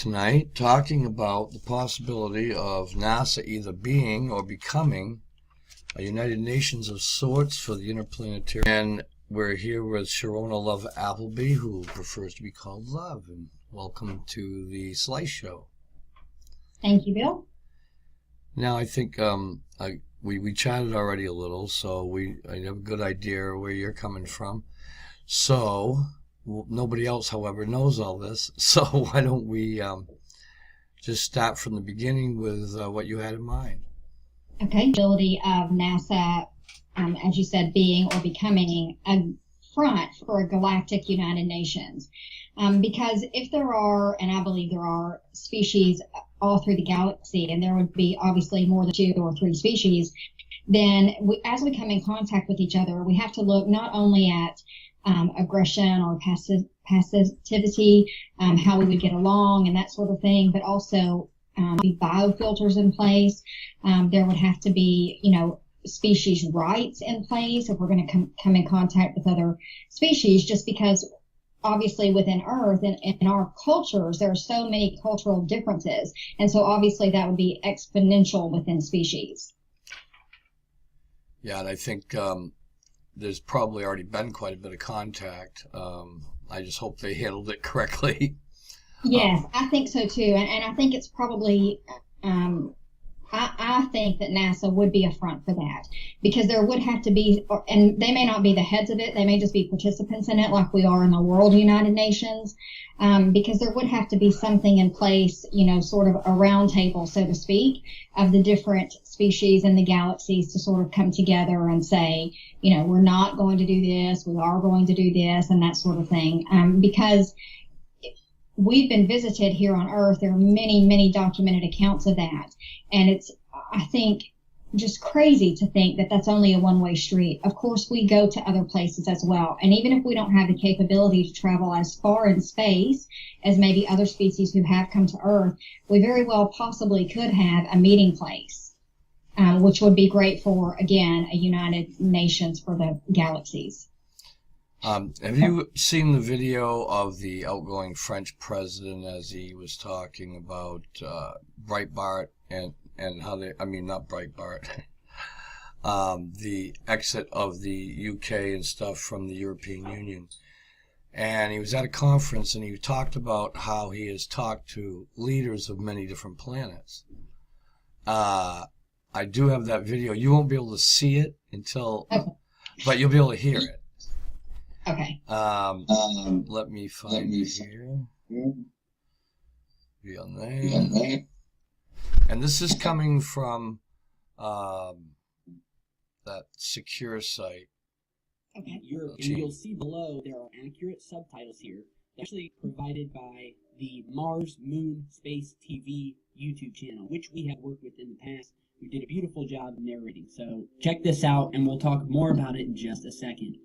tonight talking about the possibility of NASA either being or becoming a United Nations of sorts for the interplanetary. And we're here with Sharona Love Appleby, who prefers to be called Love. And welcome to the Slice Show. Thank you, Bill. Now, I think we chatted already a little, so I have a good idea where you're coming from. So, nobody else, however, knows all this. So why don't we just start from the beginning with what you had in mind? Okay. Ability of NASA, as you said, being or becoming a front for a galactic United Nations. Because if there are, and I believe there are, species all through the galaxy, and there would be obviously more than 2 or 3 species, then as we come in contact with each other, we have to look not only at aggression or passivity, how we would get along and that sort of thing, but also be biofilters in place. There would have to be, species rights in place if we're going to come in contact with other species, just because obviously within Earth and in our cultures, there are so many cultural differences. And so obviously that would be exponential within species. Yeah, and I think there's probably already been quite a bit of contact. I just hope they handled it correctly. Yes, I think so too. And I think it's probably, I think that NASA would be a front for that, because there would have to be, and they may not be the heads of it, they may just be participants in it like we are in the World United Nations, because there would have to be something in place, sort of a round table, so to speak, of the different species in the galaxies to sort of come together and say, we're not going to do this, we are going to do this, and that sort of thing, because we've been visited here on Earth. There are many, many documented accounts of that. And it's, I think, just crazy to think that that's only a one-way street. Of course, we go to other places as well. And even if we don't have the capability to travel as far in space as maybe other species who have come to Earth, we very well possibly could have a meeting place, which would be great for, again, a United Nations for the galaxies. Have you seen the video of the outgoing French president as he was talking about Breitbart and how they, not Breitbart, the exit of the UK and stuff from the European Union? And he was at a conference and he talked about how he has talked to leaders of many different planets. I do have that video. You won't be able to see it until, but you'll be able to hear it. Okay. Let me find it here. Be on there. And this is coming from that secure site. Okay. And you'll see below there are accurate subtitles here, actually provided by the Mars Moon Space TV YouTube channel, which we have worked with in the past. We did a beautiful job narrating. So check this out, and we'll talk more about it in just a second.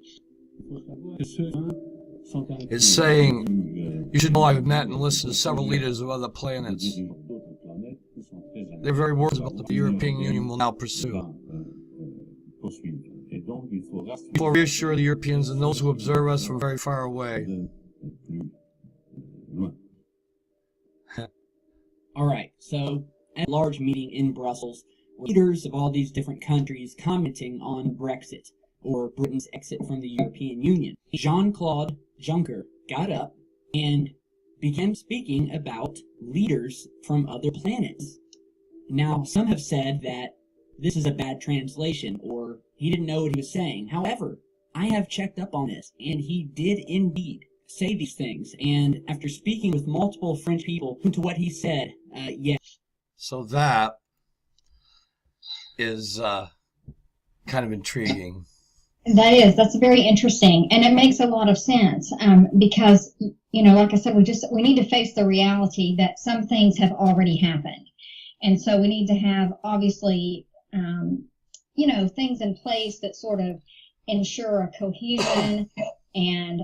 It's saying, you should know I've met and listened to several leaders of other planets. They're very worried about the European Union will now pursue. People reassure the Europeans and those who observe us from very far away. All right, so at a large meeting in Brussels, leaders of all these different countries commenting on Brexit, or Britain's exit from the European Union. Jean-Claude Juncker got up and began speaking about leaders from other planets. Now, some have said that this is a bad translation, or he didn't know what he was saying. However, I have checked up on this, and he did indeed say these things. And after speaking with multiple French people, to what he said, yes. So that is kind of intriguing. That's very interesting, and it makes a lot of sense, because, like I said, we need to face the reality that some things have already happened. And so we need to have, obviously, things in place that sort of ensure a cohesion and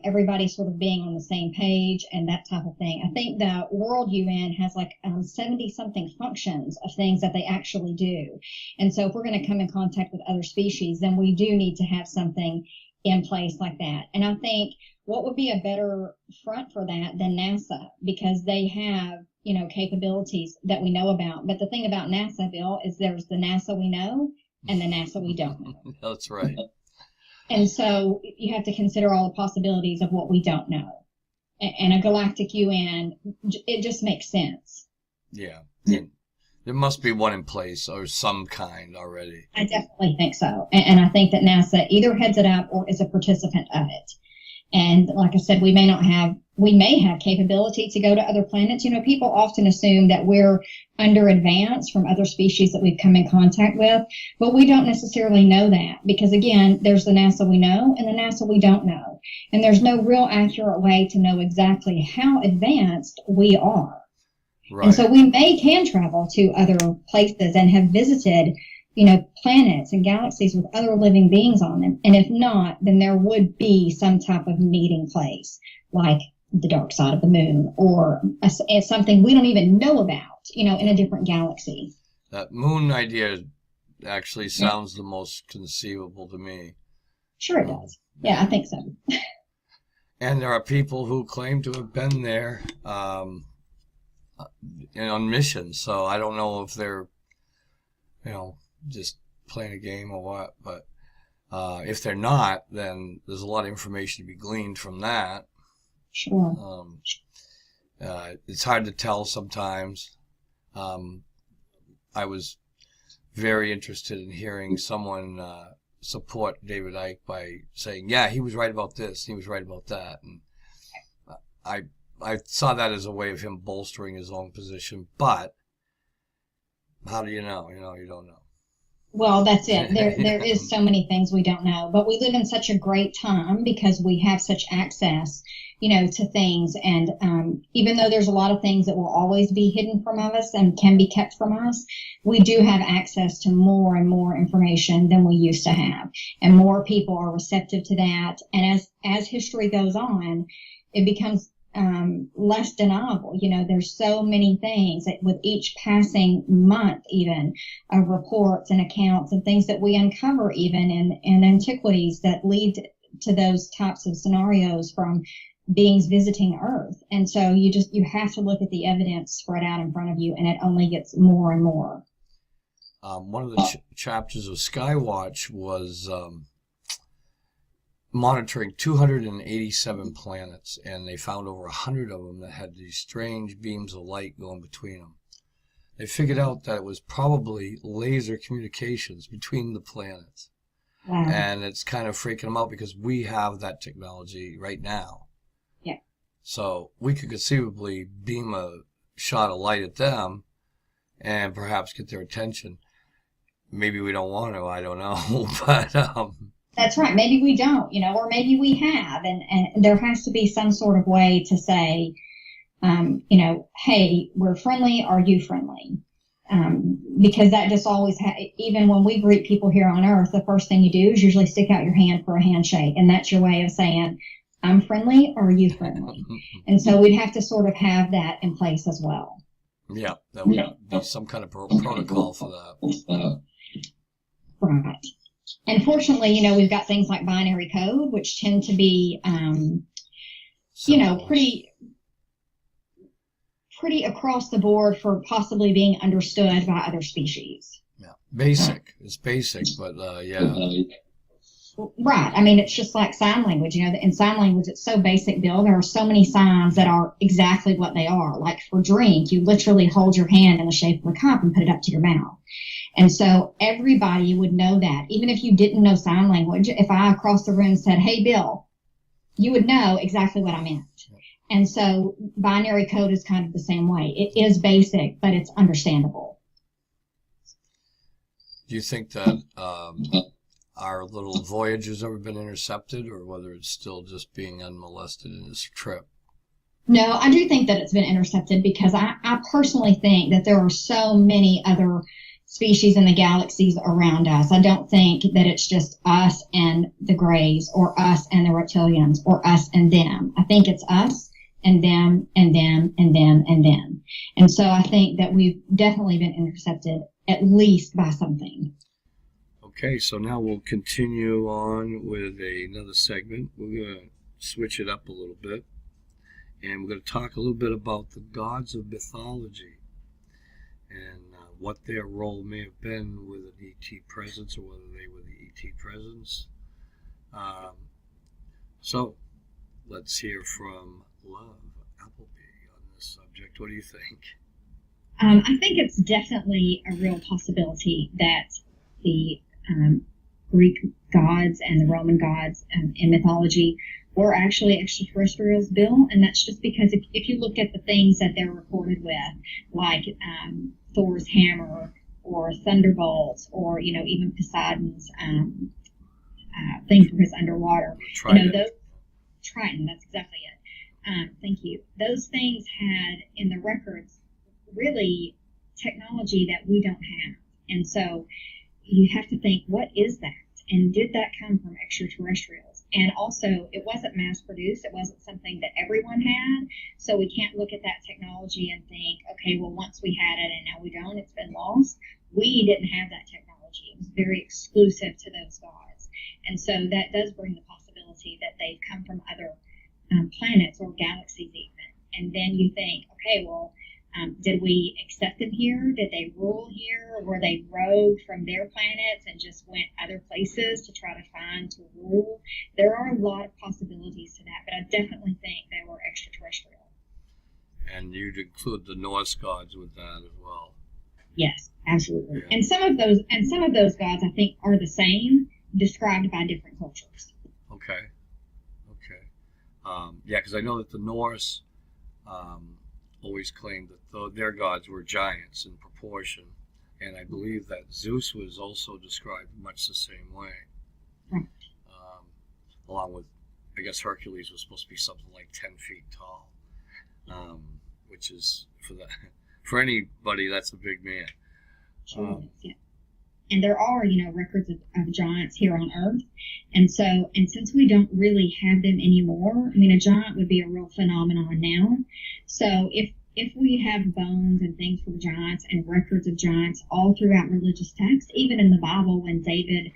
everybody sort of being on the same page and that type of thing. I think the World UN has like 70-something functions of things that they actually do. And so if we're going to come in contact with other species, then we do need to have something in place like that. And I think what would be a better front for that than NASA, because they have, capabilities that we know about. But the thing about NASA, Bill, is there's the NASA we know and the NASA we don't know. That's right. And so you have to consider all the possibilities of what we don't know. And a Galactic U.N, it just makes sense. Yeah. And there must be one in place or some kind already. I definitely think so. And I think that NASA either heads it up or is a participant of it. And like I said, we may have capability to go to other planets. People often assume that we're under advanced from other species that we've come in contact with, but we don't necessarily know that because, again, there's the NASA we know and the NASA we don't know. And there's no real accurate way to know exactly how advanced we are. Right. And so we can travel to other places and have visited planets and galaxies with other living beings on them. And if not, then there would be some type of meeting place, like the dark side of the moon or something we don't even know about, in a different galaxy. That moon idea actually sounds the most conceivable to me. Sure it does. Yeah, I think so. And there are people who claim to have been there on mission. So I don't know if they're, just playing a game or what, but if they're not, then there's a lot of information to be gleaned from that. Sure. It's hard to tell sometimes. I was very interested in hearing someone support David Icke by saying, yeah, he was right about this, he was right about that. And I saw that as a way of him bolstering his own position, but how do you know? You don't know. Well, that's it. There is so many things we don't know, but we live in such a great time because we have such access, to things. And even though there's a lot of things that will always be hidden from us and can be kept from us, we do have access to more and more information than we used to have. And more people are receptive to that. And as history goes on, it becomes less deniable. There's so many things that with each passing month, even of reports and accounts and things that we uncover even in antiquities that lead to those types of scenarios from beings visiting Earth. And so you have to look at the evidence spread out in front of you, and it only gets more and more. One of the chapters of Skywatch was monitoring 287 planets, and they found over 100 of them that had these strange beams of light going between them. They figured out that it was probably laser communications between the planets. Wow. And it's kind of freaking them out because we have that technology right now. Yeah. So we could conceivably beam a shot of light at them and perhaps get their attention. Maybe we don't want to, I don't know, but that's right. Maybe we don't, or maybe we have, and there has to be some sort of way to say, hey, we're friendly. Are you friendly? Because that just always, even when we greet people here on Earth, the first thing you do is usually stick out your hand for a handshake, and that's your way of saying, I'm friendly. Or are you friendly? And so we'd have to sort of have that in place as well. Yeah, that would be some kind of protocol for that. Right. And fortunately, we've got things like binary code, which tend to be, pretty across the board for possibly being understood by other species. Yeah, basic. It's basic, but yeah. Right. I mean, it's just like sign language. In sign language, it's so basic, Bill. There are so many signs that are exactly what they are. Like for drink, you literally hold your hand in the shape of a cup and put it up to your mouth. And so everybody would know that. Even if you didn't know sign language, if I across the room said, hey, Bill, you would know exactly what I meant. And so binary code is kind of the same way. It is basic, but it's understandable. Do you think that our little voyage has ever been intercepted, or whether it's still just being unmolested in this trip? No, I do think that it's been intercepted because I personally think that there are so many other species in the galaxies around us. I don't think that it's just us and the Greys or us and the reptilians or us and them. I think it's us and them and them and them and them. And so I think that we've definitely been intercepted, at least by something. Okay, so now we'll continue on with another segment. We're going to switch it up a little bit, and we're going to talk a little bit about the gods of mythology and what their role may have been with an ET presence, or whether they were the ET presence. So let's hear from Love Appleby on this subject. What do you think? I think it's definitely a real possibility that the Greek gods and the Roman gods in mythology were actually extraterrestrials, Bill. And that's just because if you look at the things that they're recorded with, like Thor's hammer or thunderbolts, or even Poseidon's thing for his underwater, those Triton. That's exactly it. Thank you. Those things had in the records really technology that we don't have, and so you have to think, what is that? And did that come from extraterrestrials? And also, it wasn't mass produced. It wasn't something that everyone had. So we can't look at that technology and think, okay, well, once we had it and now we don't, it's been lost. We didn't have that technology. It was very exclusive to those gods. And so that does bring the possibility that they've come from other planets or galaxies even. And then you think, okay, well, did we accept them here? Did they rule here? Were they rogue from their planets and just went other places to try to rule? There are a lot of possibilities to that, but I definitely think they were extraterrestrial. And you'd include the Norse gods with that as well. Yes, absolutely. Yeah. And some of those gods I think are the same, described by different cultures. Okay. Yeah, because I know that the Norse always claimed that their gods were giants in proportion, and I believe that Zeus was also described much the same way. Right. Along with, I guess Hercules was supposed to be something like 10 feet tall, which is for anybody, that's a big man. Sure is, yeah. And there are, records of giants here on Earth. And since we don't really have them anymore, I mean, a giant would be a real phenomenon now. So if we have bones and things from giants and records of giants all throughout religious texts, even in the Bible when David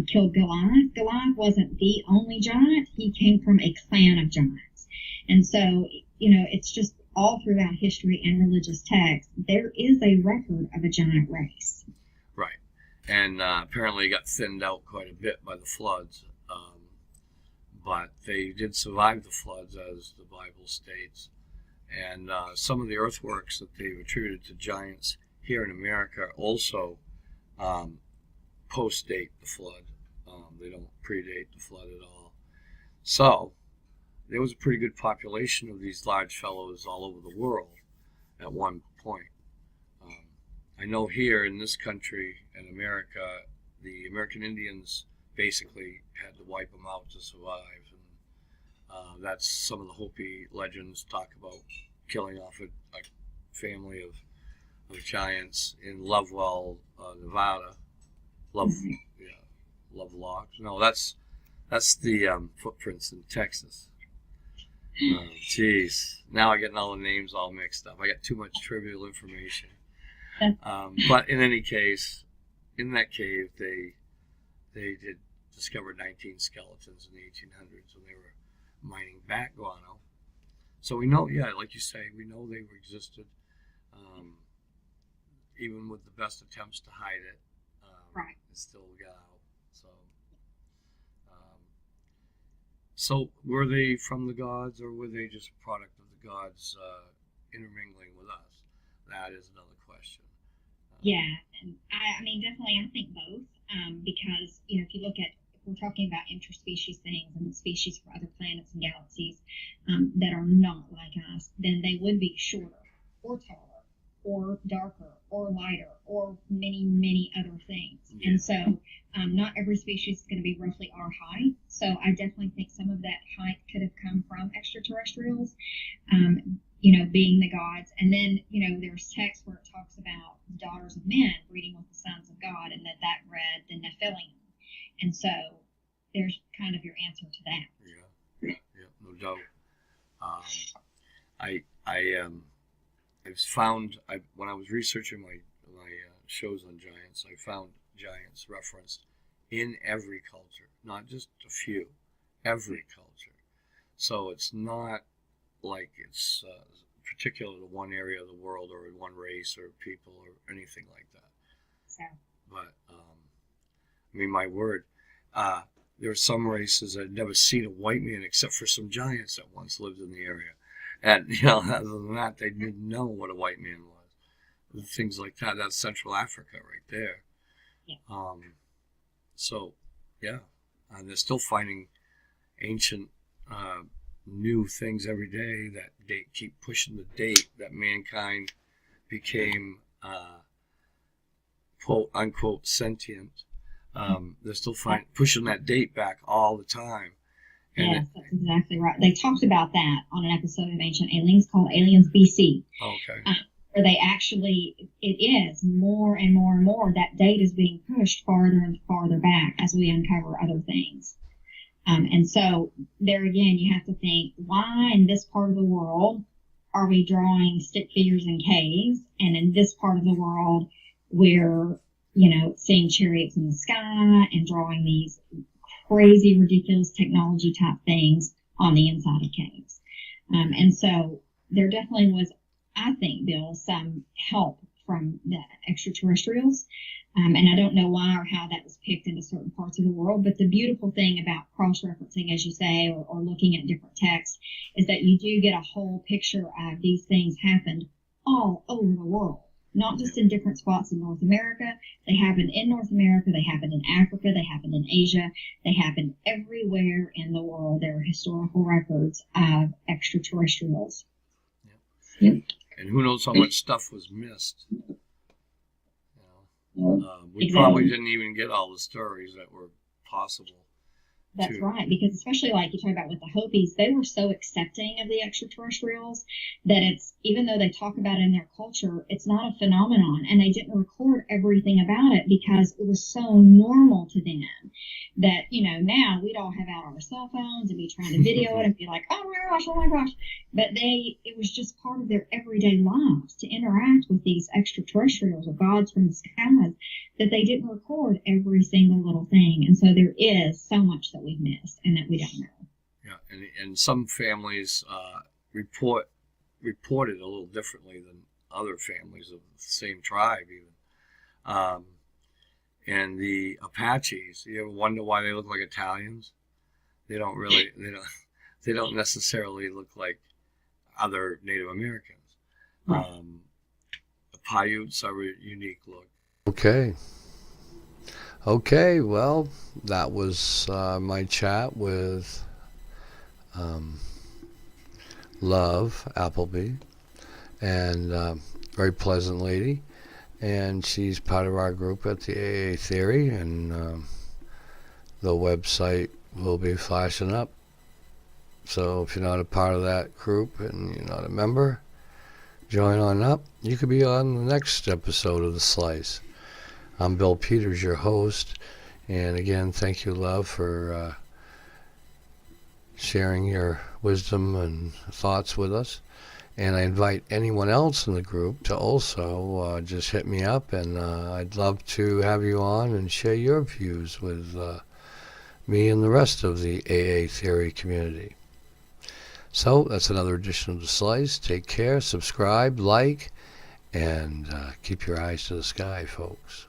killed Goliath, Goliath wasn't the only giant. He came from a clan of giants. And so, it's just all throughout history and religious texts, there is a record of a giant race. Right. And apparently it got thinned out quite a bit by the floods. But they did survive the floods, as the Bible states. And some of the earthworks that they've attributed to giants here in America also post-date the flood. They don't predate the flood at all. So there was a pretty good population of these large fellows all over the world at one point. I know here in this country, in America, the American Indians basically had to wipe them out to survive. And that's some of the Hopi legends talk about killing off a family of giants in Lovewell, Nevada. Lovelock. No, that's the footprints in Texas. Jeez. Now I'm getting all the names all mixed up. I got too much trivial information. But in any case, in that cave, they did discover 19 skeletons in the 1800s when they were mining bat guano. So we know, yeah, like you say, we know they existed, even with the best attempts to hide it. Right. It still got out. So were they from the gods, or were they just a product of the gods intermingling with us? That is another question. Yeah, and I mean, definitely, I think both, because, if you look at, if we're talking about interspecies things and species from other planets and galaxies that are not like us, then they would be shorter or taller or darker or lighter or many, many other things. Yeah. And so not every species is going to be roughly our height. So I definitely think some of that height could have come from extraterrestrials. Being the gods. And then, there's text where it talks about the daughters of men breeding with the sons of God, and that read the Nephilim. And so there's kind of your answer to that. Yeah, no doubt. I've found, when I was researching my shows on giants, I found giants referenced in every culture, not just a few, every culture. So it's not like it's particular to one area of the world or one race or people or anything like that. So, But I mean, my word, there are some races that had never seen a white man except for some giants that once lived in the area. And, other than that, they didn't know what a white man was. Things like that. That's Central Africa right there. yeah. So, yeah. And they're still finding ancient new things every day that keep pushing the date that mankind became quote unquote sentient. They're still pushing that date back all the time. And yes, that's exactly right. They talked about that on an episode of Ancient Aliens called Aliens BC. Okay. Where they actually, it is more and more and more, that date is being pushed farther and farther back as we uncover other things. And so there again, you have to think, why in this part of the world are we drawing stick figures in caves? And in this part of the world, we're, seeing chariots in the sky and drawing these crazy, ridiculous technology type things on the inside of caves. And so there definitely was, I think, Bill, some help from the extraterrestrials. And I don't know why or how that was picked into certain parts of the world. But the beautiful thing about cross-referencing, as you say, or looking at different texts, is that you do get a whole picture of these things happened all over the world. Not just in different spots in North America. They happened in North America. They happened in Africa. They happened in Asia. They happened everywhere in the world. There are historical records of extraterrestrials. Yep. And who knows how much stuff was missed. We probably didn't even get all the stories that were possible. That's right, because especially like you talk about with the Hopis, they were so accepting of the extraterrestrials that it's, even though they talk about it in their culture, it's not a phenomenon, and they didn't record everything about it because it was so normal to them that, now we'd all have out our cell phones and be trying to video it and be like, oh my gosh. But it was just part of their everyday lives to interact with these extraterrestrials or gods from the skies, that they didn't record every single little thing. And so there is so much that we've missed and that we don't know. Yeah, and some families report it a little differently than other families of the same tribe even. And the Apaches, you ever wonder why they look like Italians? They don't really, they don't necessarily look like other Native Americans. Right. The Paiutes are a unique look. Okay, well, that was my chat with Love Appleby, and very pleasant lady, and she's part of our group at the AA Theory, and the website will be flashing up. So if you're not a part of that group and you're not a member, join on up. You could be on the next episode of The Slice. I'm Bill Peters, your host, and again, thank you, Love, for sharing your wisdom and thoughts with us. And I invite anyone else in the group to also just hit me up, and I'd love to have you on and share your views with me and the rest of the AA Theory community. So that's another edition of The Slice. Take care, subscribe, like, and keep your eyes to the sky, folks.